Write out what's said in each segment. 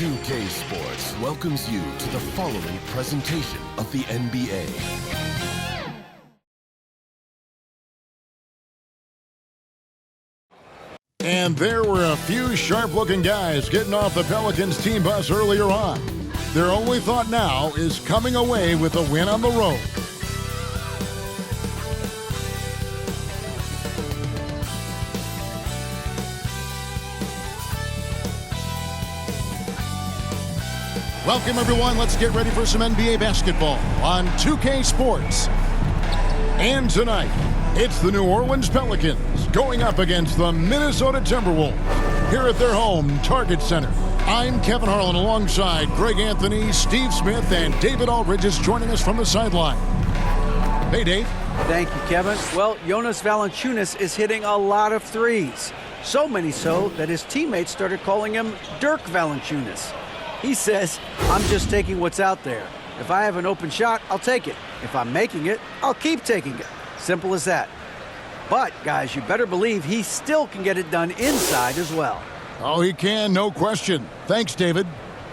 2K Sports welcomes you to the following presentation of the NBA. And there were a few sharp-looking guys getting off the Pelicans team bus earlier on. Their only thought now is coming away with a win on the road. Welcome, everyone. Let's get ready for some NBA basketball on 2K Sports. And tonight, it's the New Orleans Pelicans going up against the Minnesota Timberwolves here at their home, Target Center. I'm Kevin Harlan alongside Greg Anthony, Steve Smith, and David Aldridge is joining us from the sideline. Hey, Dave. Thank you, Kevin. Well, Jonas Valanciunas is hitting a lot of threes. So many so that his teammates started calling him Dirk Valanciunas. He says, I'm just taking what's out there. If I have an open shot, I'll take it. If I'm making it, I'll keep taking it. Simple as that. But, guys, you better believe he still can get it done inside as well. Oh, he can, no question. Thanks, David.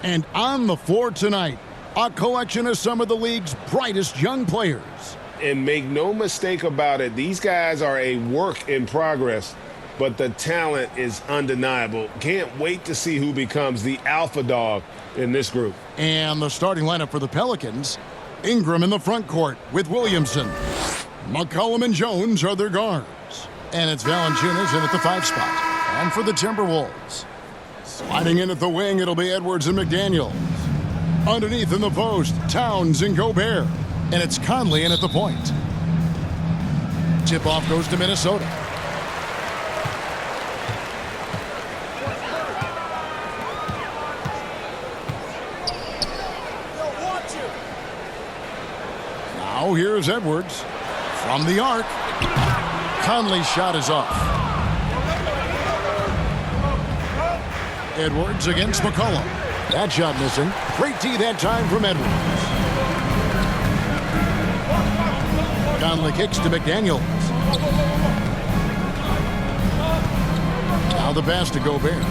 And on the floor tonight, a collection of some of the league's brightest young players. And make no mistake about it, these guys are a work in progress, but the talent is undeniable. Can't wait to see who becomes the alpha dog in this group. And the starting lineup for the Pelicans, Ingram in the front court with Williamson. McCollum and Jones are their guards. And it's Valanciunas in at the 5 spot. And for the Timberwolves, sliding in at the wing, it'll be Edwards and McDaniels. Underneath in the post, Towns and Gobert. And it's Conley in at the point. Tip-off goes to Minnesota. Now here's Edwards from the arc. Conley's shot is off. Edwards against McCollum. That shot missing. Great D that time from Edwards. Conley kicks to McDaniels. Now the pass to Gobert.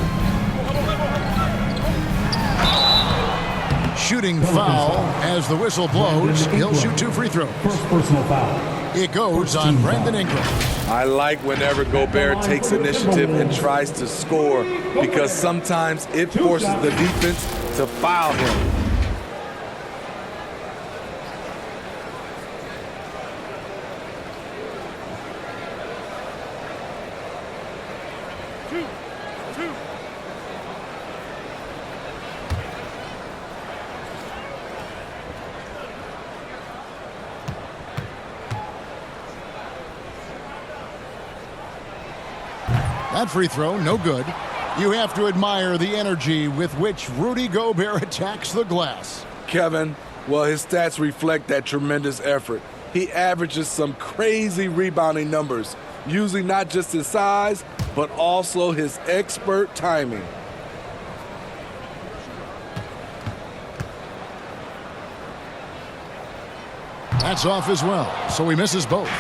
Shooting foul as the whistle blows. He'll shoot 2 free throws. First personal foul. It goes on Brandon Ingram. I like whenever Gobert takes initiative and tries to score because sometimes it forces the defense to foul him. That free throw, no good. You have to admire the energy with which Rudy Gobert attacks the glass. Kevin, well, his stats reflect that tremendous effort. He averages some crazy rebounding numbers, using not just his size, but also his expert timing. That's off as well, so he misses both.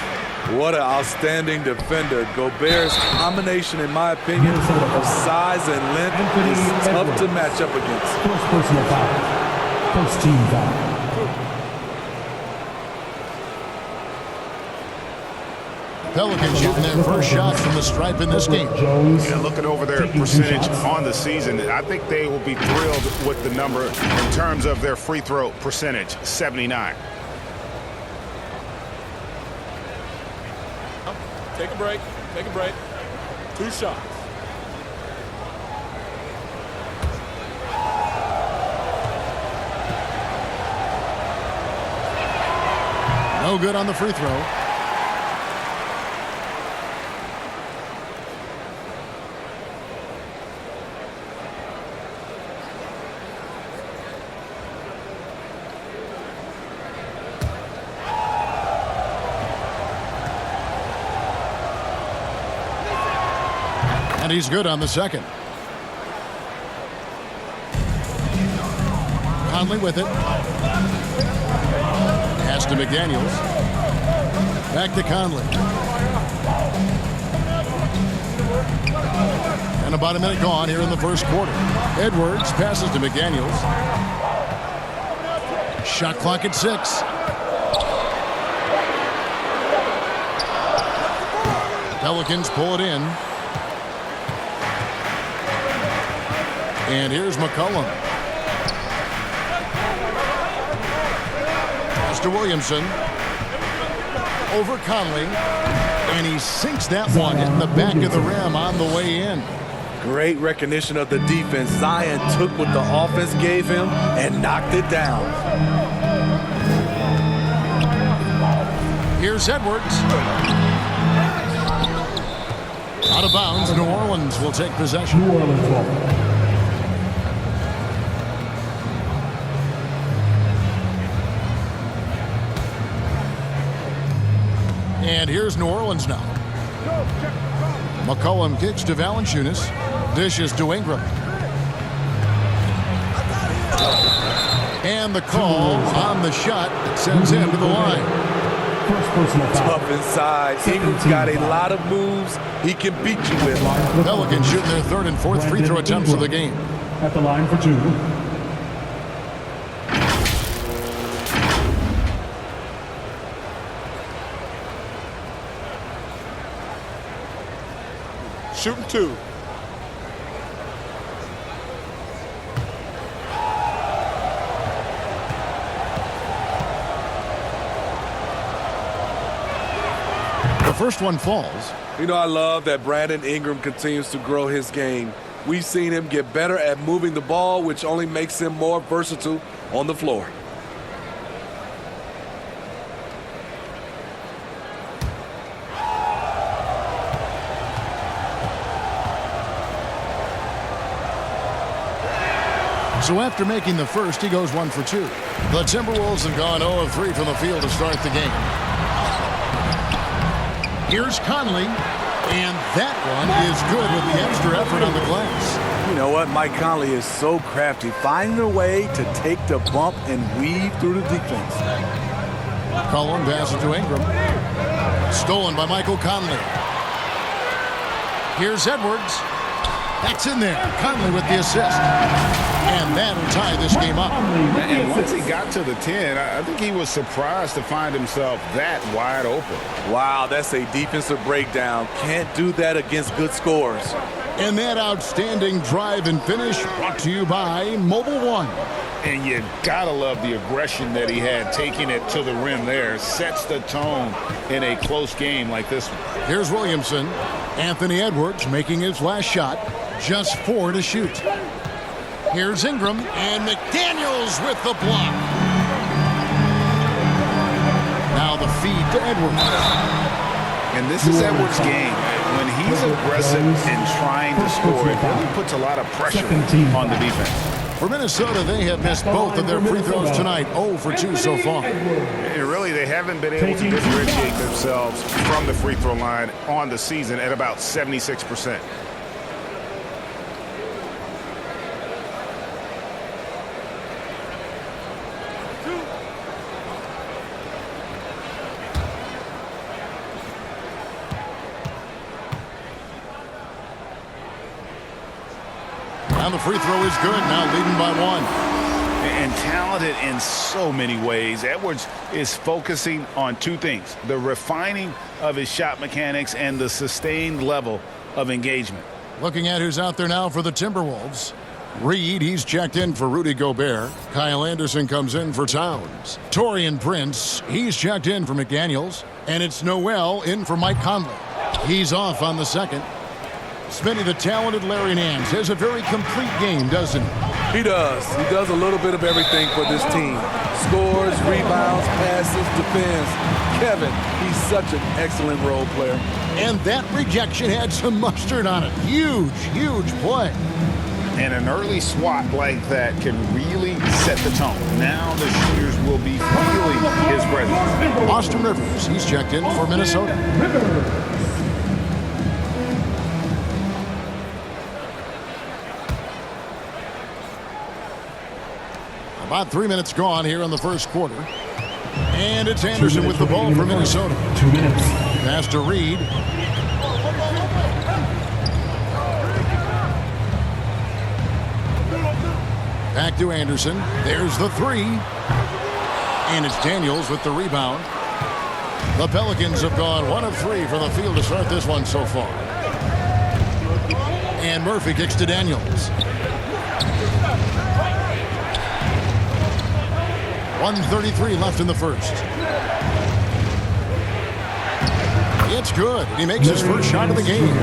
What an outstanding defender. Gobert's combination, in my opinion, of size and length is tough to match up against. First personal foul. First team foul. Pelicans shooting their first shot from the stripe in this game. Yeah, looking over their percentage on the season, I think they will be thrilled with the number in terms of their free throw percentage, 79. Take a break. Take a break. 2 shots. No good on the free throw. And he's good on the second. Conley with it. Pass to McDaniels. Back to Conley. And about a minute gone here in the first quarter. Edwards passes to McDaniels. Shot clock at 6. Pelicans pull it in. And here's McCollum. Pass to Williamson. Over Conley. And he sinks that one, hitting the back of the rim on the way in. Great recognition of the defense. Zion took what the offense gave him and knocked it down. Here's Edwards. Out of bounds, New Orleans will take possession. New Orleans ball. And here's New Orleans now. McCollum kicks to Valanciunas. Dishes to Ingram. And the call on the shot sends him to the line. First personal foul. Up inside. Ingram's got a lot of moves he can beat you with. Pelicans shooting their third and fourth free throw attempts of the game. At the line for 2. Shooting 2. The first one falls. You know, I love that Brandon Ingram continues to grow his game. We've seen him get better at moving the ball, which only makes him more versatile on the floor. So after making the first, he goes 1 for 2. The Timberwolves have gone 0 of 3 from the field to start the game. Here's Conley, and that one is good with the extra effort on the glass. You know what? Mike Conley is so crafty, finding a way to take the bump and weave through the defense. Cullen passes to Ingram. Stolen by Michael Conley. Here's Edwards. That's in there. Conley with the assist. And that'll tie this game up. And once he got to the 10, I think he was surprised to find himself that wide open. Wow, that's a defensive breakdown. Can't do that against good scores. And that outstanding drive and finish brought to you by Mobile One. And you gotta love the aggression that he had taking it to the rim there. Sets the tone in a close game like this one. Here's Williamson. Anthony Edwards making his last shot. Just 4 to shoot. Here's Ingram, and McDaniels with the block. Now the feed to Edwards. And this is Edwards' game. When he's aggressive and trying to score, it really puts a lot of pressure on the defense. For Minnesota, they have missed both of their free throws tonight. 0 for 2 so far. And really, they haven't been able to differentiate themselves from the free throw line on the season at about 76%. And the free throw is good, now leading by 1. And talented in so many ways. Edwards is focusing on 2 things: the refining of his shot mechanics and the sustained level of engagement. Looking at who's out there now for the Timberwolves. Reed, he's checked in for Rudy Gobert. Kyle Anderson comes in for Towns. Taurean Prince, he's checked in for McDaniels. And it's Noel in for Mike Conley. He's off on the second. Smitty, the talented Larry Nance, has a very complete game, doesn't he? He does. He does a little bit of everything for this team. Scores, rebounds, passes, defends. Kevin, he's such an excellent role player. And that rejection had some mustard on it. Huge, huge play. And an early swat like that can really set the tone. Now the shooters will be feeling his presence. Austin Rivers, he's checked in for Minnesota. About 3 minutes gone here in the first quarter. And it's Anderson with the ball for Minnesota. 2 minutes. Pass to Reed. Back to Anderson. There's the three. And it's Daniels with the rebound. The Pelicans have gone 1 of 3 from the field to start this one so far. And Murphy kicks to Daniels. 1:33 left in the first. It's good. He makes his first shot of the game.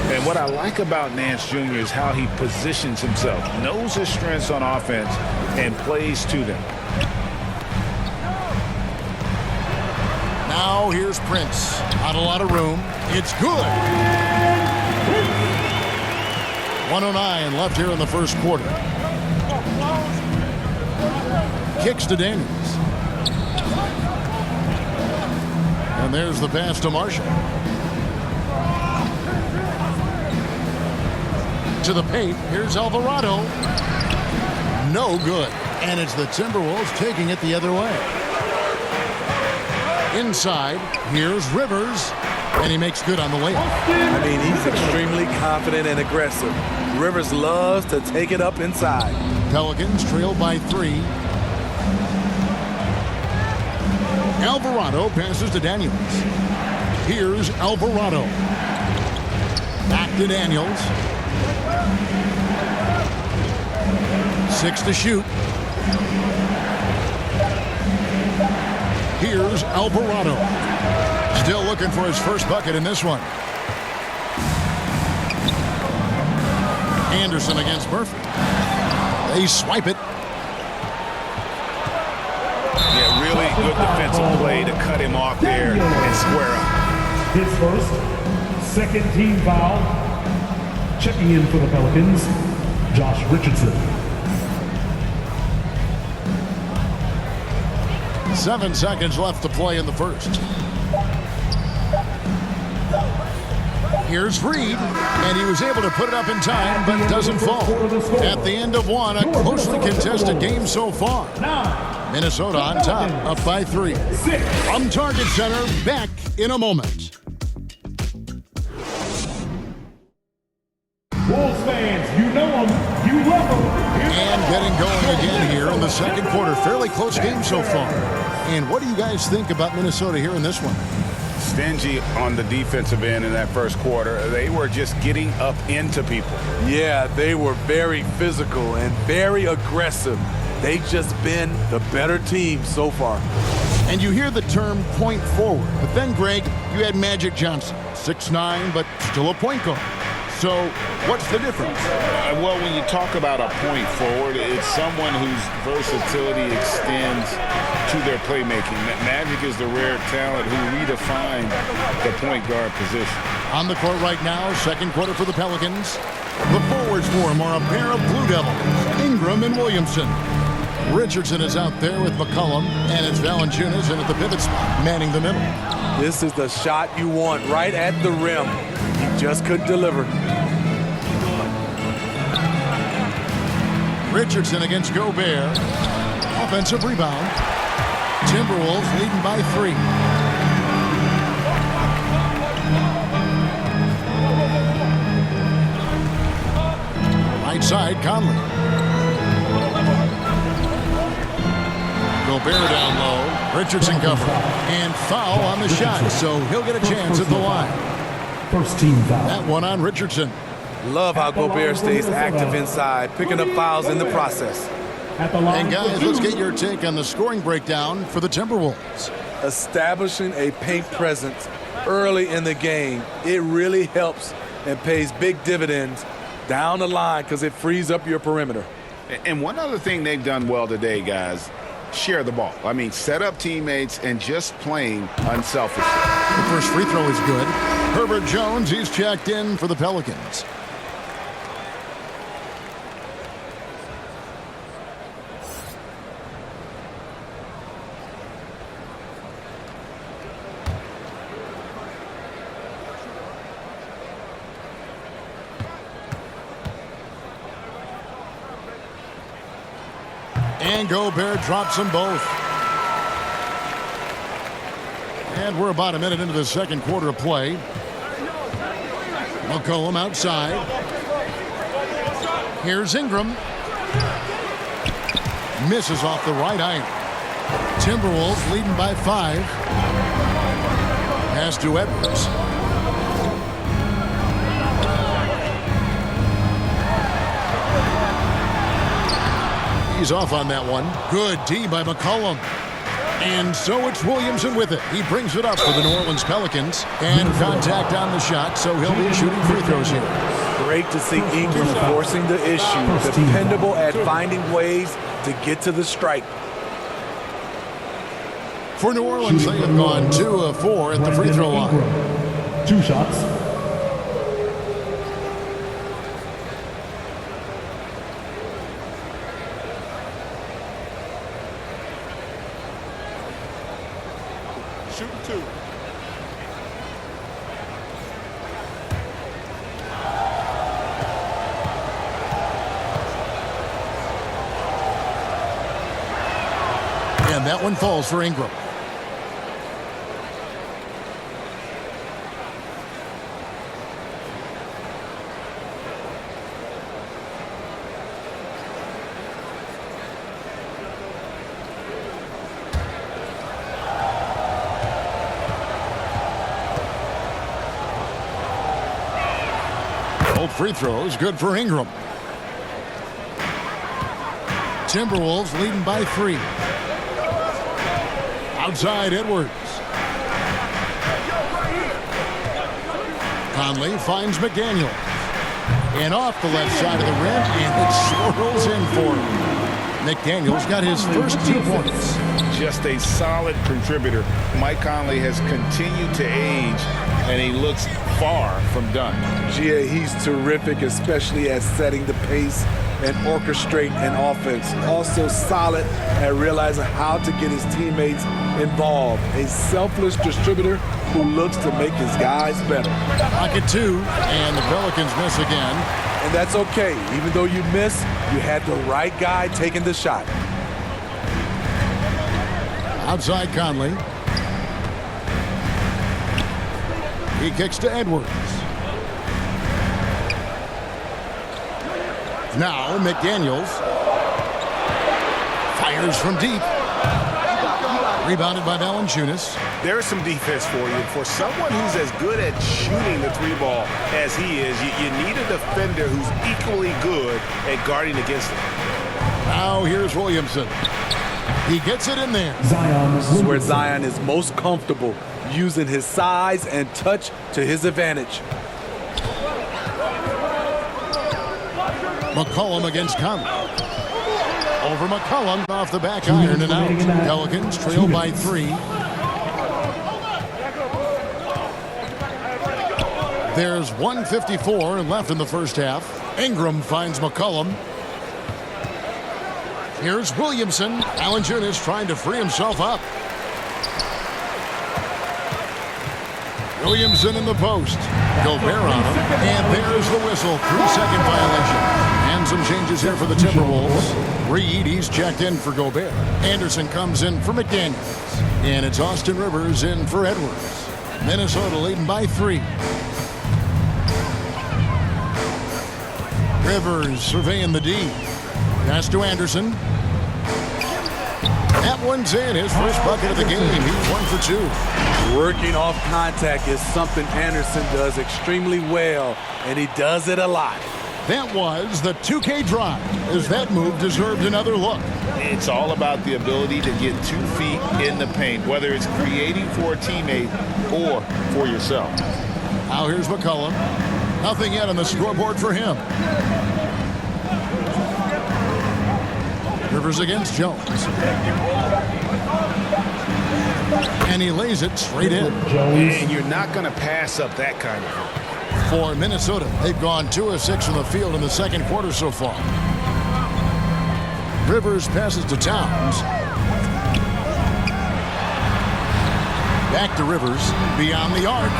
And what I like about Nance Jr. is how he positions himself, knows his strengths on offense, and plays to them. Now here's Prince. Not a lot of room. It's good. 1:09 left here in the first quarter. Kicks to Daniels. And there's the pass to Marshall. To the paint. Here's Alvarado. No good. And it's the Timberwolves taking it the other way. Inside. Here's Rivers. And he makes good on the layup. I mean, he's extremely confident and aggressive. Rivers loves to take it up inside. Pelicans trail by 3. Alvarado passes to Daniels. Here's Alvarado. Back to Daniels. 6 to shoot. Here's Alvarado. Still looking for his first bucket in this one. Anderson against Murphy. They swipe it. Yeah, really good defensive play to cut him off there and square up. His first, second team foul. Checking in for the Pelicans, Josh Richardson. 7 seconds left to play in the first. Here's Reed, and he was able to put it up in time, but doesn't fall. At the end of one, a closely contested game so far. Minnesota on top, up by 3. From Target Center, back in a moment. Wolves fans, you know them, you love them. And getting going again here in the second quarter. Fairly close game so far. And what do you guys think about Minnesota here in this one? Stingy on the defensive end in that first quarter. They were just getting up into people. Yeah, they were very physical and very aggressive. They've just been the better team so far. And you hear the term point forward. But then, Greg, you had Magic Johnson. 6'9", but still a point guard. So what's the difference? Well, when you talk about a point forward, it's someone whose versatility extends to their playmaking. Magic is the rare talent who redefined the point guard position. On the court right now, second quarter for the Pelicans. The forwards for him are a pair of Blue Devils, Ingram and Williamson. Richardson is out there with McCollum, and it's Valanciunas in at the pivot spot, manning the middle. This is the shot you want right at the rim. He just couldn't deliver. Richardson against Gobert. Offensive rebound. Timberwolves leading by 3. Right side, Conley. Gobert down low. Richardson covered. And foul on the shot, so he'll get a chance at the line. First team foul. That one on Richardson. Love how Gobert stays active inside, picking up fouls in the process. At the line And guys, let's get your take on the scoring breakdown for the Timberwolves. Establishing a paint presence early in the game, it really helps and pays big dividends down the line because it frees up your perimeter. And one other thing they've done well today, guys, share the ball. I mean, set up teammates and just playing unselfishly. The first free throw is good. Herbert Jones, he's checked in for the Pelicans. And Gobert drops them both. And we're about a minute into the second quarter of play. McCollum outside. Here's Ingram. Misses off the right iron. Timberwolves leading by 5. Pass to Edwards. He's off on that one. Good D by McCollum. And so it's Williamson with it. He brings it up for the New Orleans Pelicans. And contact on the shot, so he'll be shooting free throws here. Great to see Ingram forcing the issue. Dependable at finding ways to get to the stripe. For New Orleans, they have gone 2 of 4 at the free throw line. 2 shots. Shooting 2. And that one falls for Ingram. Both free throws good for Ingram. Timberwolves leading by 3. Outside Edwards. Conley finds McDaniel. And off the left side of the rim, and it swirls in for him. McDaniel's got his first 2 points. Just a solid contributor. Mike Conley has continued to age, and he looks far from done. Yeah, he's terrific, especially at setting the pace and orchestrate an offense. Also solid at realizing how to get his teammates involved. A selfless distributor who looks to make his guys better. Pocket 2, and the Pelicans miss again. And that's okay. Even though you miss, you had the right guy taking the shot. Outside Conley. He kicks to Edwards. Now McDaniels fires from deep. Rebounded by Valanciunas. There's some defense for you. For someone who's as good at shooting the 3 ball as he is, you need a defender who's equally good at guarding against him. Now here's Williamson. He gets it in there. This is where Zion is most comfortable, using his size and touch to his advantage. McCollum against Conley. Over McCollum off the back iron and out. Pelicans trail by 3. There's 1:54 left in the first half. Ingram finds McCollum. Here's Williamson. Valanciunas trying to free himself up. Williamson in the post. Gobert on him. And there's the whistle. 3-second violation. And some changes here for the Timberwolves. Reed, he's checked in for Gobert. Anderson comes in for McDaniels. And it's Austin Rivers in for Edwards. Minnesota leading by 3. Rivers surveying the D. Pass to Anderson. That one's in. His first bucket of the game. He's 1 for 2. Working off contact is something Anderson does extremely well, and he does it a lot. That was the 2K drive, as that move deserved another look. It's all about the ability to get 2 feet in the paint, whether it's creating for a teammate or for yourself. Now here's McCollum. Nothing yet on the scoreboard for him. Rivers against Jones. And he lays it straight in. And you're not going to pass up that kind of thing. For Minnesota, they've gone 2 of 6 from the field in the second quarter so far. Rivers passes to Towns. Back to Rivers, beyond the arc.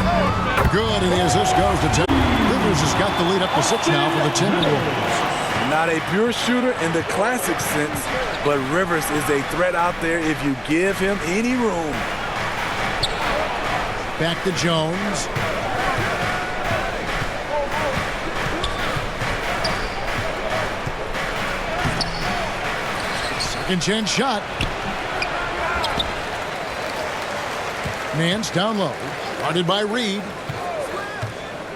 Good, and the assist goes to Towns. Rivers has got the lead up to 6 now for the Timberwolves. Not a pure shooter in the classic sense, but Rivers is a threat out there if you give him any room. Back to Jones. Second chance shot. Nance down low. Guarded by Reed.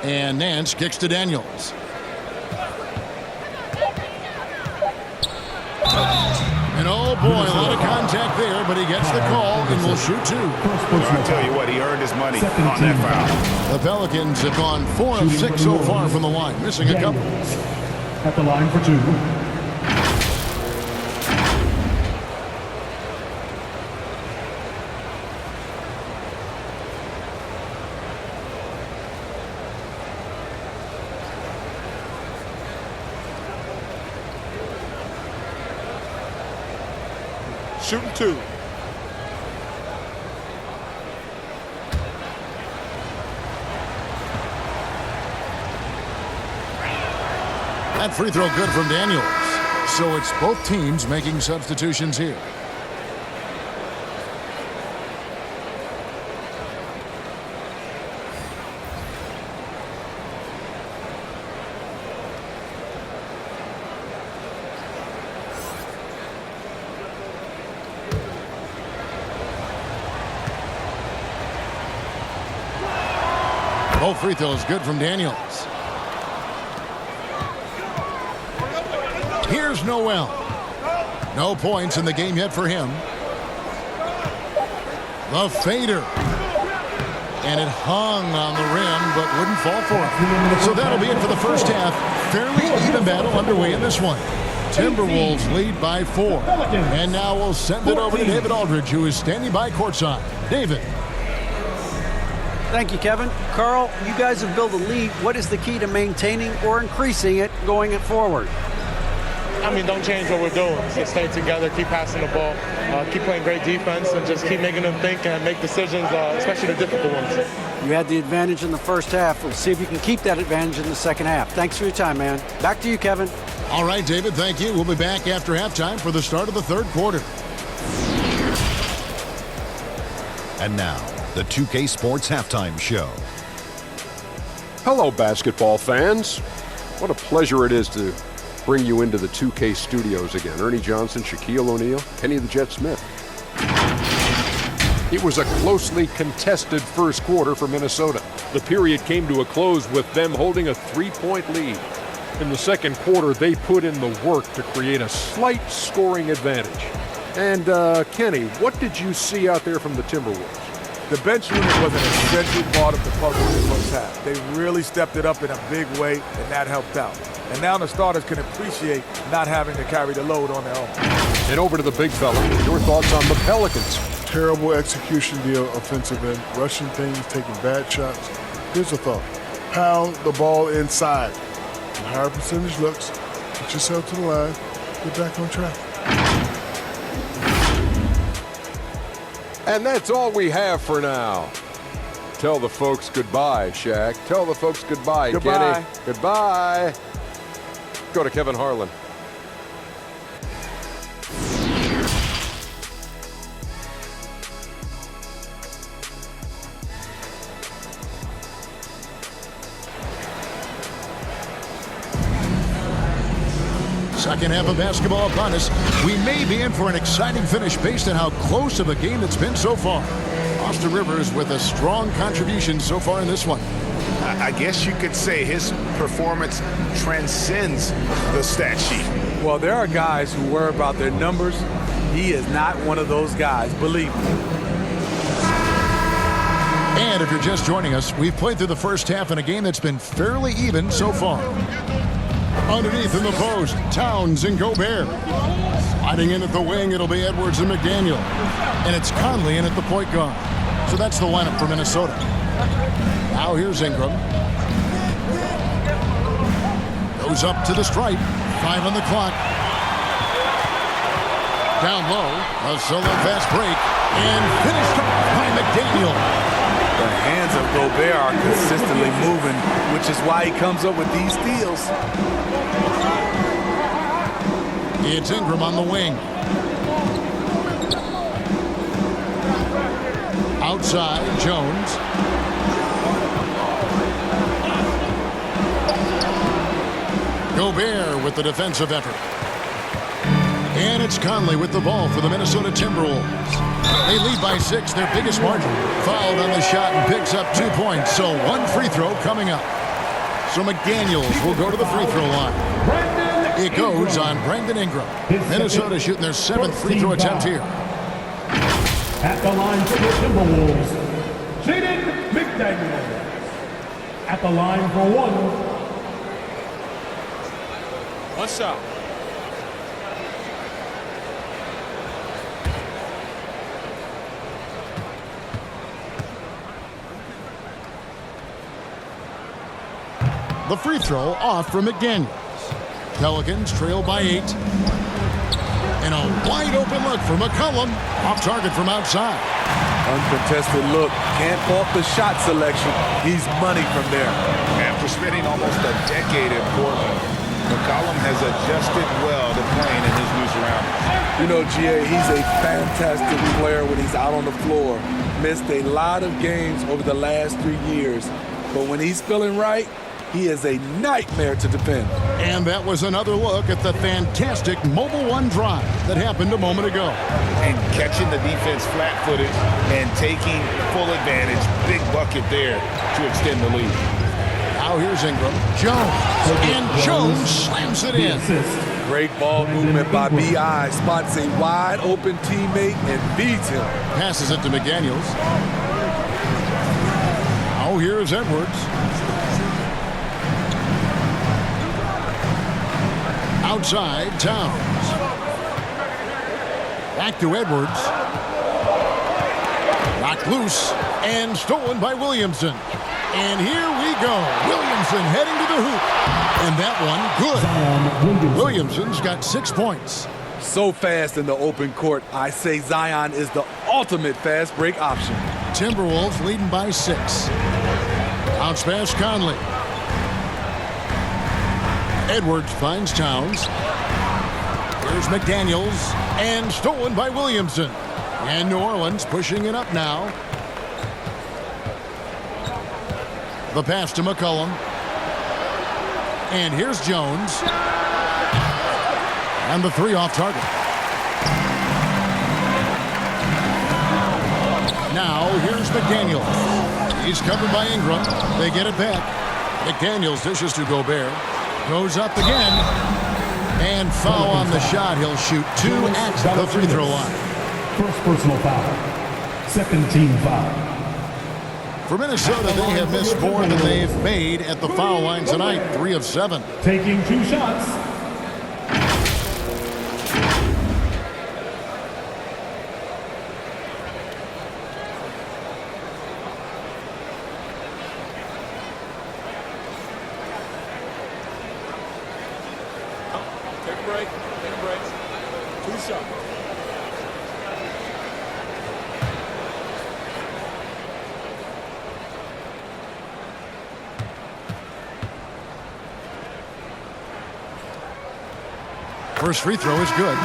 And Nance kicks to Daniels. And oh boy, a lot of contact there, but he gets the call and will shoot two. I'll tell you what, he earned his money on that foul. The Pelicans have gone 4 of 6 so far from the line, missing a couple. At the line for two. Shooting two. That free throw good from Daniels. So it's both teams making substitutions here. Both free throws good from Daniels. Here's Noel. No points in the game yet for him. The fader. And it hung on the rim, but wouldn't fall for him. So that'll be it for the first half. Fairly even battle underway in this one. Timberwolves lead by 4. And now we'll send it over to David Aldridge, who is standing by courtside. David. Thank you, Kevin. Carl, you guys have built a lead. What is the key to maintaining or increasing it going forward? I mean, don't change what we're doing. Just stay together, keep passing the ball, keep playing great defense, and just keep making them think and make decisions, especially the difficult ones. You had the advantage in the first half. We'll see if you can keep that advantage in the second half. Thanks for your time, man. Back to you, Kevin. All right, David, thank you. We'll be back after halftime for the start of the third quarter. And now, the 2K Sports Halftime Show. Hello, basketball fans. What a pleasure it is to bring you into the 2K studios again. Ernie Johnson, Shaquille O'Neal, Kenny the Jet Smith. It was a closely contested first quarter for Minnesota. The period came to a close with them holding a 3-point lead. In the second quarter, they put in the work to create a slight scoring advantage. And, Kenny, what did you see out there from the Timberwolves? The bench unit was an essential part of the puzzle in the first half. They really stepped it up in a big way, and that helped out. And now the starters can appreciate not having to carry the load on their own. And over to the big fella. Your thoughts on the Pelicans? Terrible execution deal offensive end, rushing things, taking bad shots. Here's a thought. Pound the ball inside. And higher percentage looks, get yourself to the line, get back on track. And that's all we have for now. Tell the folks goodbye, Shaq. Tell the folks goodbye, Goodbye. Kenny. Goodbye. Go to Kevin Harlan. Second half of basketball upon us. We may be in for an exciting finish based on how close of a game it's been so far. Austin Rivers with a strong contribution so far in this one. I guess you could say his performance transcends the stat sheet. Well, there are guys who worry about their numbers. He is not one of those guys, believe me. And if you're just joining us, we've played through the first half in a game that's been fairly even so far. Underneath in the post, Towns and Gobert. Sliding in at the wing, it'll be Edwards and McDaniel. And it's Conley in at the point guard. So that's the lineup for Minnesota. Now here's Ingram. Goes up to the stripe. 5 on the clock. Down low, a solo fast break. And finished off by McDaniel. The hands of Gobert are consistently moving, which is why he comes up with these steals. It's Ingram on the wing. Outside, Jones. Gobert with the defensive effort. And it's Conley with the ball for the Minnesota Timberwolves. They lead by 6, their biggest margin. Fouled on the shot and picks up 2 points, so one free throw coming up. So McDaniels will go to the free throw line. It goes on Brandon Ingram. Minnesota shooting their 7th free throw attempt here. At the line for the Timberwolves, Jaden McDaniels. At the line for one. One shot. The free throw off from McDaniels. Pelicans trail by 8. And a wide open look for McCollum. Off target from outside. Uncontested look. Can't fault the shot selection. He's money from there. After spending almost a decade in Portland, McCollum has adjusted well to playing in his new surroundings. You know, GA, he's a fantastic player when he's out on the floor. Missed a lot of games over the last 3 years. But when he's feeling right, he is a nightmare to defend. And that was another look at the fantastic Mobile One drive that happened a moment ago. And catching the defense flat-footed and taking full advantage. Big bucket there to extend the lead. Now here's Ingram. Jones. And Jones slams it in. Great ball movement by B.I. Spots a wide open teammate and feeds him. Passes it to McDaniels. Now here's Edwards. Outside, Towns. Back to Edwards. Knocked loose and stolen by Williamson. And here we go. Williamson heading to the hoop. And that one good. Williamson's got 6 points. So fast in the open court, I say Zion is the ultimate fast break option. Timberwolves leading by 6. Bounce pass Conley. Edwards finds Towns. Here's McDaniels. And stolen by Williamson. And New Orleans pushing it up now. The pass to McCollum. And here's Jones. And the 3 off target. Now here's McDaniels. He's covered by Ingram. They get it back. McDaniels dishes to Gobert. Goes up again. And foul on the shot. He'll shoot 2 at the free throw line. First personal foul. Second team foul. For Minnesota, they have missed more than they've made at the foul line tonight. 3 of 7. Taking 2 shots. Take a break. Take a break. 2 shots. First free throw is good.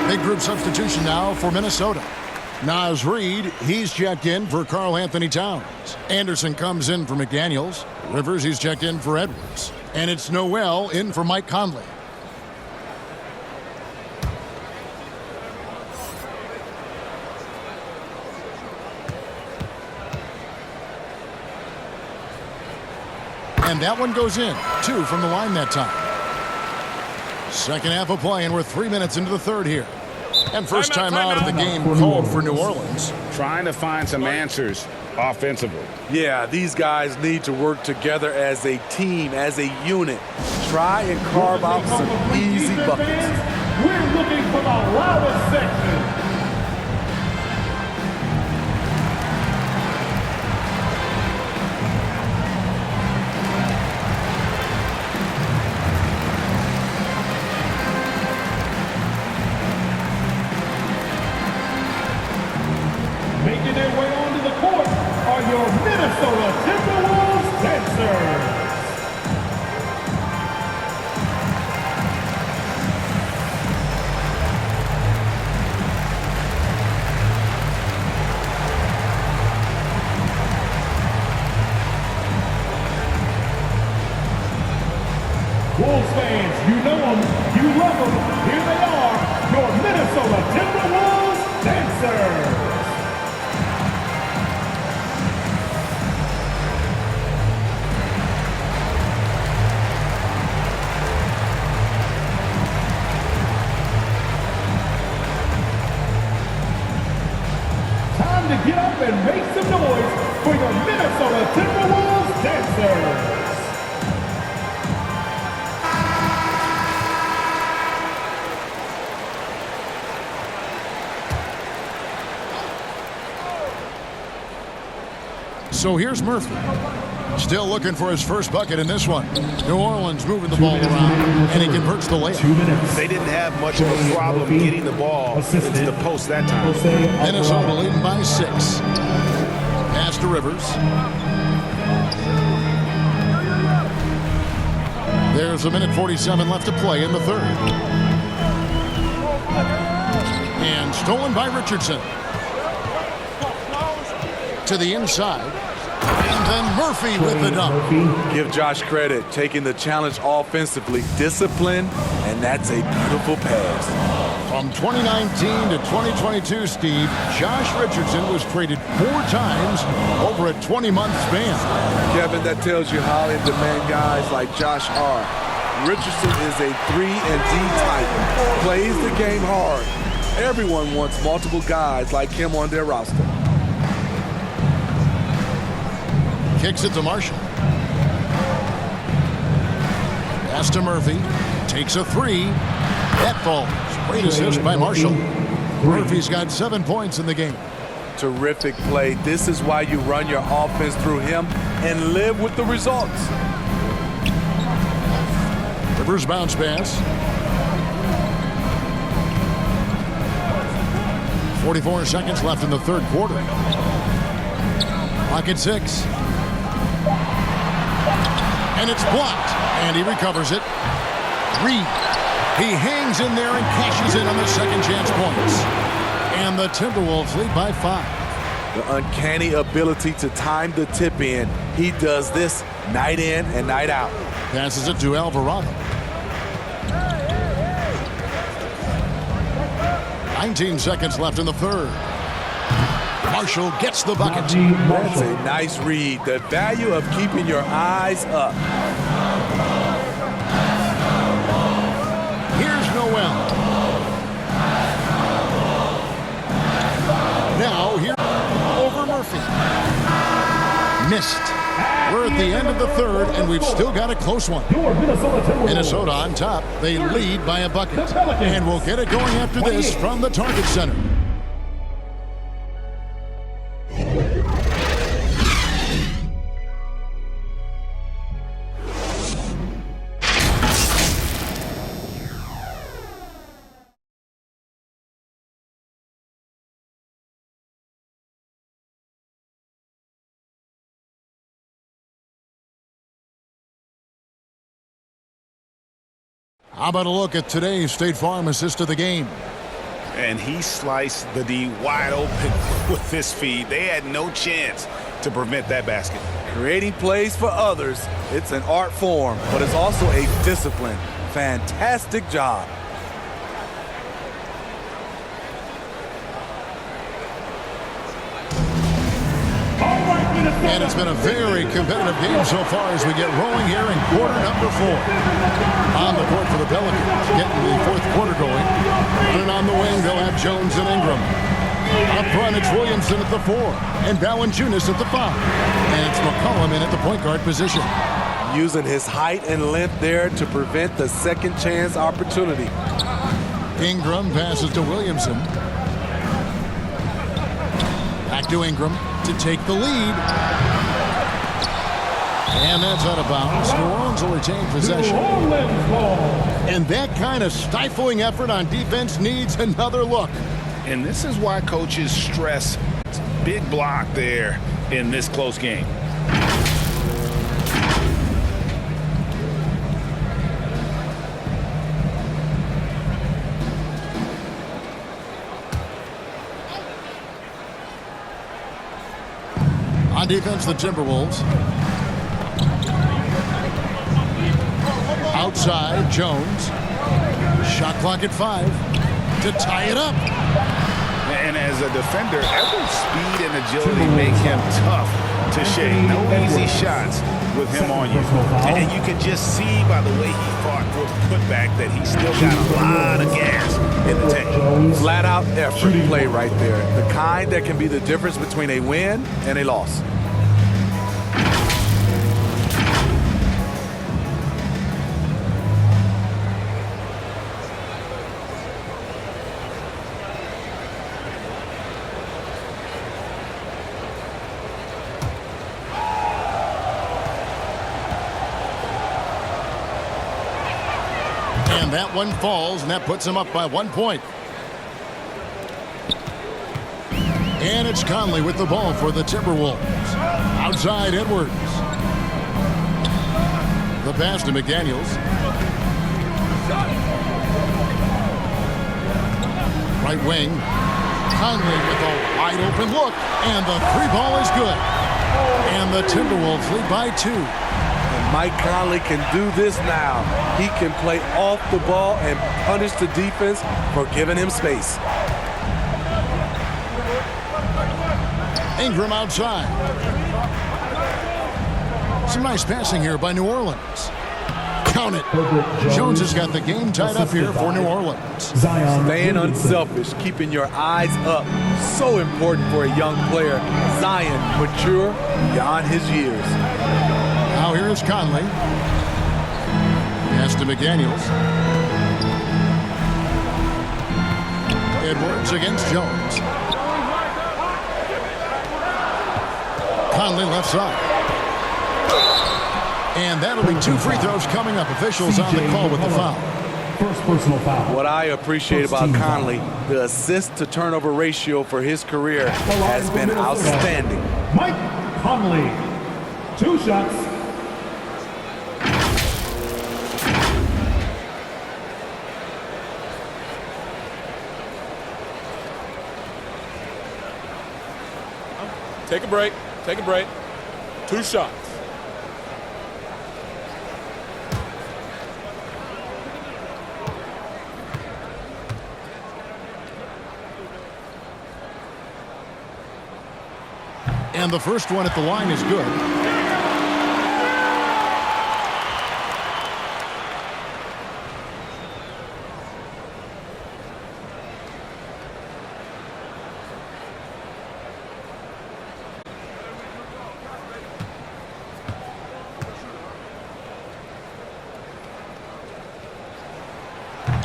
Big group substitution now for Minnesota. Naz Reid, he's checked in for Karl Anthony Towns. Anderson comes in for McDaniels. Rivers, he's checked in for Edwards. And it's Noel in for Mike Conley. And that one goes in. 2 from the line that time. Second half of play, and we're 3 minutes into the third here. And first time out of the game called for New Orleans. Trying to find some answers offensively. Yeah, these guys need to work together as a team, as a unit. Try and carve out some easy buckets. We're looking for the loudest section. Making their way onto the court are your Minnesota Timberwolves dancers. Wolves fans, you know them, you love them. Here they are, your Minnesota Timberwolves dancers. Time to get up and make some noise for your Minnesota Timberwolves dancers. So here's Murphy. Still looking for his first bucket in this one. New Orleans moving the ball around, and he converts the layup. 2 minutes. They didn't have much of a problem getting the ball into the post that time. Minnesota leading by 6. Pass to Rivers. There's 1:47 left to play in the third. And stolen by Richardson. To the inside. And then Murphy with the dunk. Give Josh credit, taking the challenge offensively, discipline, and that's a beautiful pass. From 2019 to 2022, Steve, Josh Richardson was traded 4 times over a 20-month span. Kevin, that tells you how in demand guys like Josh are. Richardson is a 3-and-D type, plays the game hard. Everyone wants multiple guys like him on their roster. Kicks it to Marshall. Pass to Murphy. Takes a 3. That falls. Great assist by Marshall. Murphy's got 7 points in the game. Terrific play. This is why you run your offense through him and live with the results. Rivers bounce pass. 44 seconds left in the third quarter. Clock at 6. And it's blocked. And he recovers it. Reed. He hangs in there and cashes in on the second chance points. And the Timberwolves lead by 5. The uncanny ability to time the tip in. He does this night in and night out. Passes it to Alvarado. 19 seconds left in the third. Marshall gets the bucket. That's a nice read. The value of keeping your eyes up. Here's Noel. Now here over Murphy. Missed. We're at the end of the third, and we've still got a close one. Minnesota on top. They lead by a bucket. And we'll get it going after this from the Target Center. How about a look at today's State Farm assist of the game? And he sliced the D wide open with his feed. They had no chance to prevent that basket. Creating plays for others, it's an art form, but it's also a discipline. Fantastic job. And it's been a very competitive game so far as we get rolling here in quarter number 4. On the court for the Pelicans, getting the fourth quarter going. And on the wing, they'll have Jones and Ingram. Up front, it's Williamson at the 4, and Valanciunas at the 5. And it's McCollum in at the point guard position. Using his height and length there to prevent the second chance opportunity. Ingram passes to Williamson. Back to Ingram to take the lead. And that's out of bounds. New Orleans will retain possession. And that kind of stifling effort on defense needs another look. And this is why coaches stress big block there in this close game. On defense, the Timberwolves. Outside, Jones. Shot clock at 5. to tie it up. And as a defender, Edwards' speed and agility make him tough to shake. No easy shots with him on you. And you can just see by the way he fought for the putback that he's still got a lot of gas in the tank. Flat out effort play right there. The kind that can be the difference between a win and a loss. And that one falls, and that puts him up by 1 point. And it's Conley with the ball for the Timberwolves. Outside Edwards. The pass to McDaniels. Right wing. Conley with a wide open look. And the three ball is good. And the Timberwolves lead by 2. Mike Conley can do this now. He can play off the ball and punish the defense for giving him space. Ingram outside. Some nice passing here by New Orleans. Count it. Jones has got the game tied up here for New Orleans. Staying unselfish, keeping your eyes up. So important for a young player. Zion, mature beyond his years. Now here is Conley. Pass to McDaniels. Edwards against Jones. Conley left side. And that'll be 2 free throws coming up. Officials on the call with the foul. First personal foul. What I appreciate about Conley, the assist to turnover ratio for his career has been outstanding. Mike Conley, 2 shots. Take a break. Take a break. 2 shots. And the first one at the line is good.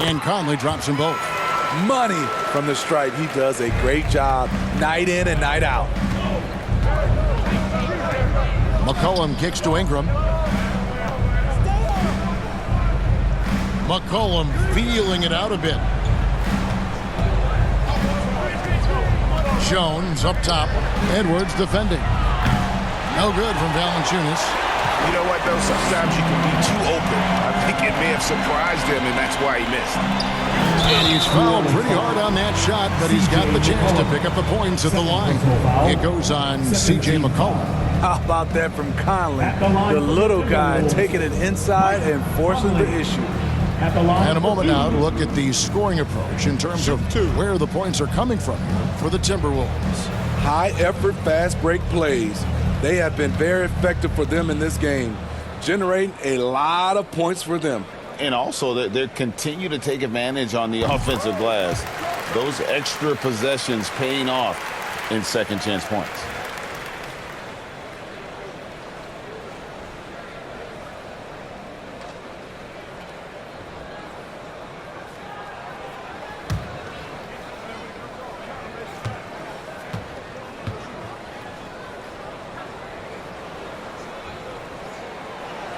And Conley drops them both. Money from the stripe. He does a great job night in and night out. McCollum kicks to Ingram. McCollum feeling it out a bit. Jones up top. Edwards defending. No good from Valanciunas. You know what, though? Sometimes you can be too open. I think it may have surprised him, and that's why he missed. And he's fouled pretty hard on that shot, but he's got the chance to pick up the points at the line. It goes on C.J. McCollum. How about that from Conley? The little guy taking it inside and forcing the issue. And a moment now to look at the scoring approach in terms of where the points are coming from for the Timberwolves. High effort, fast break plays. They have been very effective for them in this game, generating a lot of points for them. And also, they continue to take advantage on the offensive glass. Those extra possessions paying off in second chance points.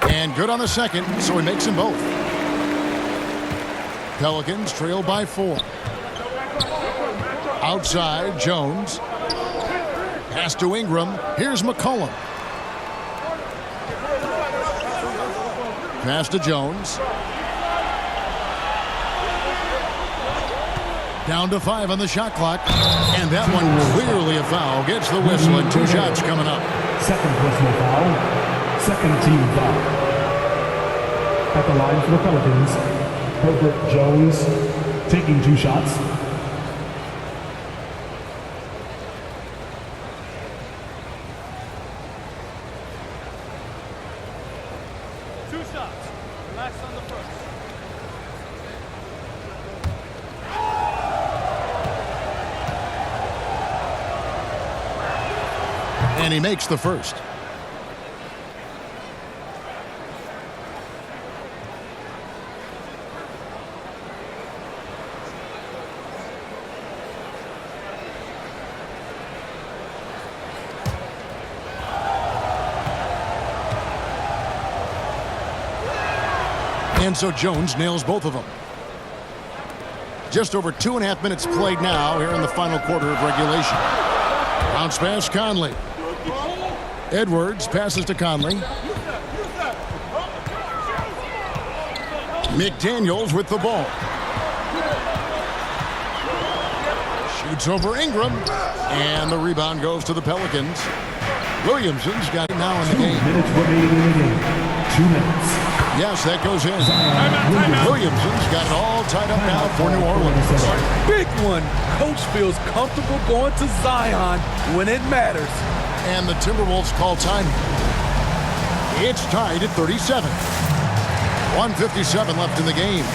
And good on the second, so he makes them both. Pelicans trail by 4. Outside, Jones. Pass to Ingram. Here's McCollum. Pass to Jones. Down to 5 on the shot clock. And that one clearly a foul. Gets the whistle and 2 shots coming up. Second personal foul. Second team foul. At the line for the Pelicans, Herbert Jones, taking 2 shots. And he makes the first. And so Jones nails both of them. Just over 2.5 minutes played now here in the final quarter of regulation. Bounce pass, Conley. Edwards passes to Conley. McDaniels with the ball. Shoots over Ingram. And the rebound goes to the Pelicans. Williamson's got it now in the game. 2 minutes remaining in the game. 2 minutes. Yes, that goes in. Williamson's got it all tied up now for New Orleans. Big one. Coach feels comfortable going to Zion when it matters. And the Timberwolves call time. It's tied at 37. 1:57 left in the game.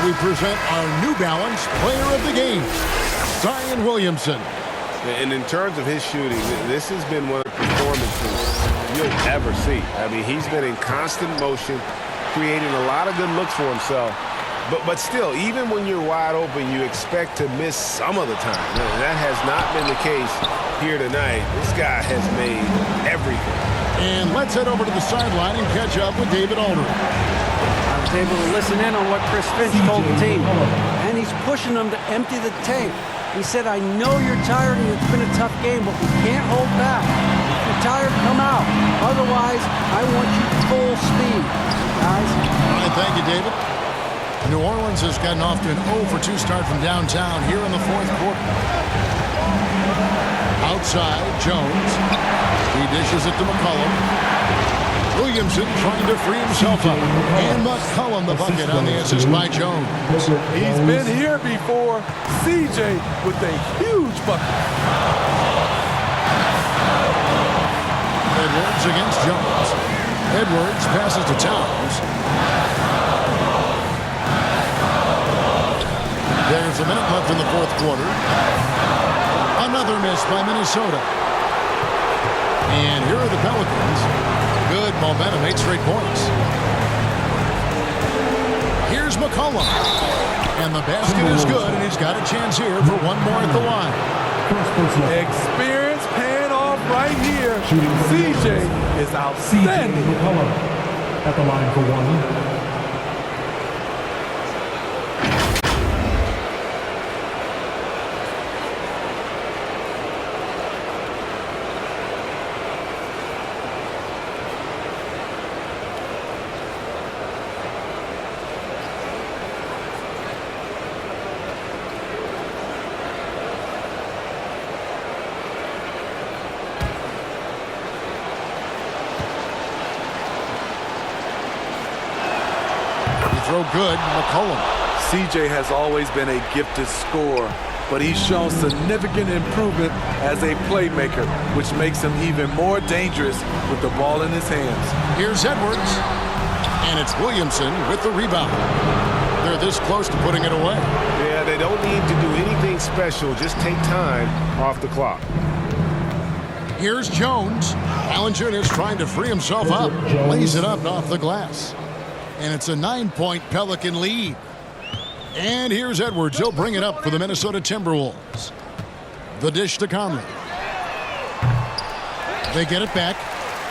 We present our New Balance Player of the Game, Zion Williamson. And in terms of his shooting, this has been one of the performances you'll ever see. I mean, he's been in constant motion, creating a lot of good looks for himself. But still, even when you're wide open, you expect to miss some of the time. That has not been the case here tonight. This guy has made everything. And let's head over to the sideline and catch up with David Aldridge. I was able to listen in on what Chris Finch told the team, and he's pushing them to empty the tank. He said, I know you're tired and it's been a tough game, but we can't hold back. If you're tired, come out. Otherwise, I want you full speed, guys. All right, thank you, David. New Orleans has gotten off to an 0-for-2 start from downtown here in the fourth quarter. Outside, Jones. He dishes it to McCollum. Williamson trying to free himself up. And McCollum the bucket on the assist by Jones. He's been here before. CJ with a huge bucket. Edwards against Jones. Edwards passes to Towns. There's a minute left in the fourth quarter. Another miss by Minnesota. And here are the Pelicans. Good momentum, 8 straight points. Here's McCollum. And the basket is good, and he's got a chance here for one more at the line. Experience paying off right here. CJ is outstanding. McCollum at the line for one. Throw good, McCollum. CJ has always been a gifted scorer. but he's shown significant improvement as a playmaker, which makes him even more dangerous with the ball in his hands. Here's Edwards, and it's Williamson with the rebound. They're this close to putting it away. Yeah, they don't need to do anything special. Just take time off the clock. Here's Jones. Valanciunas trying to free himself up. Lays it up and off the glass. And it's a 9-point Pelican lead. And here's Edwards. He'll bring it up for the Minnesota Timberwolves. The dish to Conley. They get it back.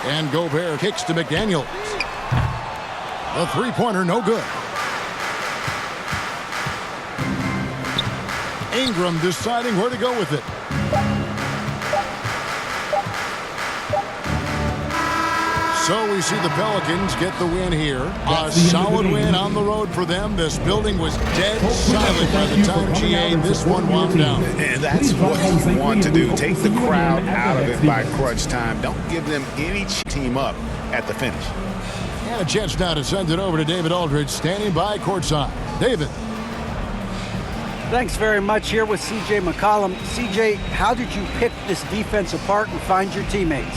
And Gobert kicks to McDaniels. The three-pointer no good. Ingram deciding where to go with it. So we see the Pelicans get the win here. A solid win on the road for them. This building was dead silent by the time GA this one wound down. And that's what you want to do. Take the crowd out of it by crunch time. Don't give them any team up at the finish. And a chance now to send it over to David Aldridge, standing by courtside. David. Thanks very much. Here with C.J. McCollum. C.J., how did you pick this defense apart and find your teammates?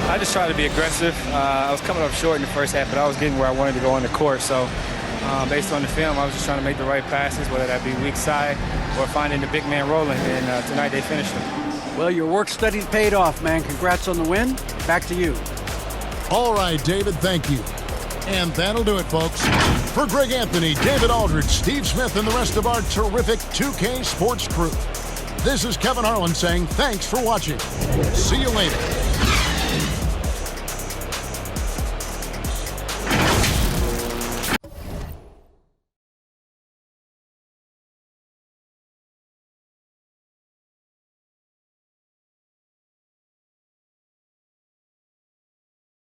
I just tried to be aggressive. I was coming up short in the first half, but I was getting where I wanted to go on the court. So based on the film, I was just trying to make the right passes, whether that be weak side or finding the big man rolling. And tonight they finished them. Well, your work study paid off, man. Congrats on the win. Back to you. All right, David, thank you. And that'll do it, folks. For Greg Anthony, David Aldridge, Steve Smith, and the rest of our terrific 2K Sports crew, this is Kevin Harlan saying thanks for watching. See you later.